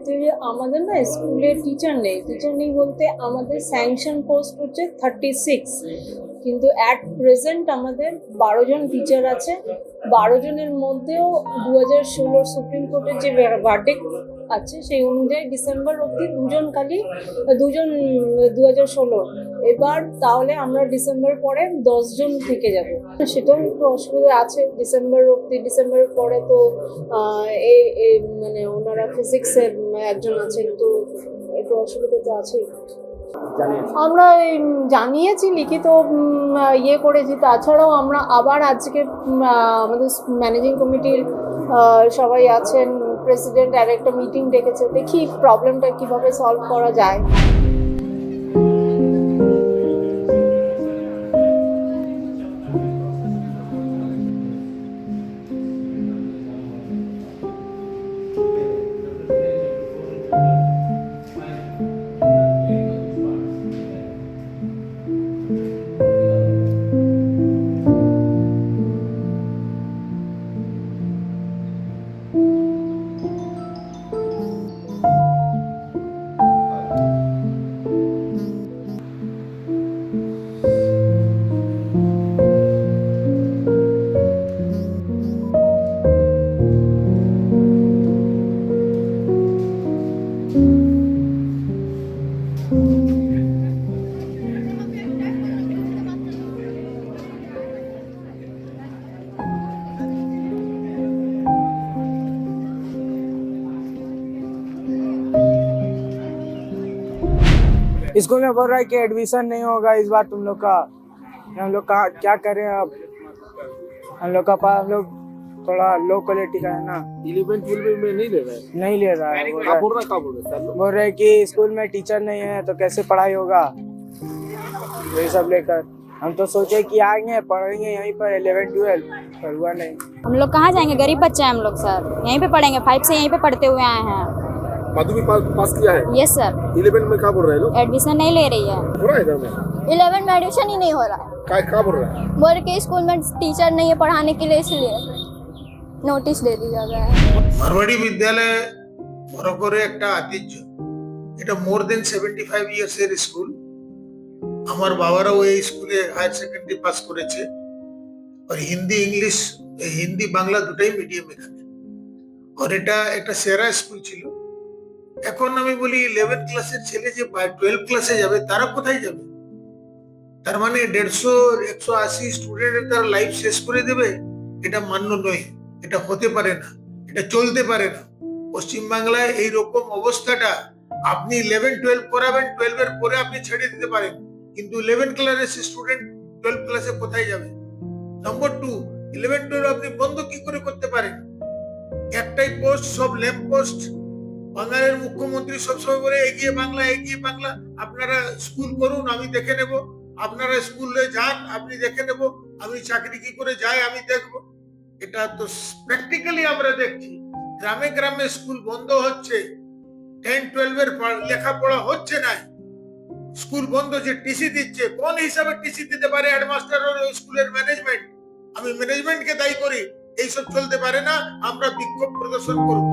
Actually আমাদের না স্কুলে টিচার নেই বলতে আমাদের স্যাংশন পোস্ট হচ্ছে 36, কিন্তু অ্যাট প্রেজেন্ট আমাদের 12 জন টিচার আছে। 12 জনের মধ্যেও 2016 সুপ্রিম কোর্টের যে ভার্ডিক্ট আছে সেই অনুযায়ী ডিসেম্বর অবধি দুজন 2016। এবার তাহলে আমরা ডিসেম্বর পরে 10 জন থেকে যাব, সেটাও একটু অসুবিধা আছে ডিসেম্বর অবধি। ডিসেম্বরের পরে তো মানে ওনারা ফিজিক্সের একজন আছেন, তো একটু অসুবিধা তো আছেই। আমরা জানিয়েছি, লিখিত ইয়ে করেছি। তাছাড়াও আমরা আবার আজকে আমাদের ম্যানেজিং কমিটির সবাই আছেন, প্রেসিডেন্ট আর একটা মিটিং ডেকেছে, দেখি প্রবলেমটা কিভাবে সলভ করা যায়। स्कूल में बोल रहा है कि एडमिशन नहीं होगा इस बार तुम लोग का। हम लोग का क्या करें अब। हम लोग थोड़ा लो क्वालिटी का है ना। 11-12 में नहीं ले रहा है। नहीं ले रहा है। बोल रहे हैं कि स्कूल में टीचर नहीं है तो कैसे पढ़ाई होगा। यही सब लेकर हम तो सोचे कि आएंगे पढ़ेंगे यहीं पर 11-12, पर हुआ नहीं। हम लोग कहाँ जाएंगे, गरीब बच्चे हैं हम लोग सर, यहीं पे पढ़ेंगे। 5 से यहीं पे पढ़ते हुए आए हैं। माध्यमिक पास किया है। Yes sir. 11 में क्या बोल रहे हैं लोग। एडमिशन नहीं ले रही है। हो रहा है इधर में 11 में एडमिशन ही नहीं हो रहा है। क्या बोल रहा है। बोल के स्कूल में टीचर नहीं है पढ़ाने के लिए, इसलिए নোটিশ দিয়ে দিতে হবে। মারওয়াড়ি বিদ্যালয় মরক্কোর একটা ঐতিহ্য। এটা মোর দেন 75 ইয়ার্স এর স্কুল। আমার বাবারাও এই স্কুলে হায়ার সেকেন্ডারি পাস করেছে। আর হিন্দি বাংলা দুটাই মিডিয়াম এখানে। আর এটা একটা সেরা স্কুল ছিল। এখন আমি বলি 11 ক্লাসের ছেলে যে 12 ক্লাসে যাবে তারা কোথায় যাবে। তার মানে 150-180 স্টুডেন্টের তারা লাইফ শেষ করে দেবে, এটা মান্য নয়। এটা হতে পারে না, এটা চলতে পারে না। পশ্চিমবাংলায় এইরকম অবস্থাটা, আপনি 11-12 করাবেন, 12 এর পরে আপনি ছেড়ে দিতে পারেন, কিন্তু 11 ক্লাসের স্টুডেন্ট 12 ক্লাসে কোথায় যাবে। নম্বর 2, 11-12 আপনি বন্ধ কি করে করতে পারেন। একটাই পোস্ট, সব ল্যাম্প পোস্ট। বাঙালির মুখ্যমন্ত্রী সবসময় বলে এগিয়ে বাংলা। আপনারা স্কুল করুন, আমি দেখে নেব। আপনারা স্কুলে যান, আপনি দেখে নেব। আমি চাকরি কি করে যাই আমি দেখবো। এটা তো প্র্যাকটিক্যালি আমরা দেখছি। গ্রামে গ্রামে স্কুল বন্ধ হচ্ছে, 10-12 এর লেখাপড়া হচ্ছে না। স্কুল বন্ধ, যে টিসি দিচ্ছে কোন হিসাবে টিসি দিতে পারে হেডমাস্টার ও স্কুলের ম্যানেজমেন্ট। আমি ম্যানেজমেন্টকে দায়ী করি। এইসব চলতে পারে না, আমরা বিক্ষোভ প্রদর্শন করব।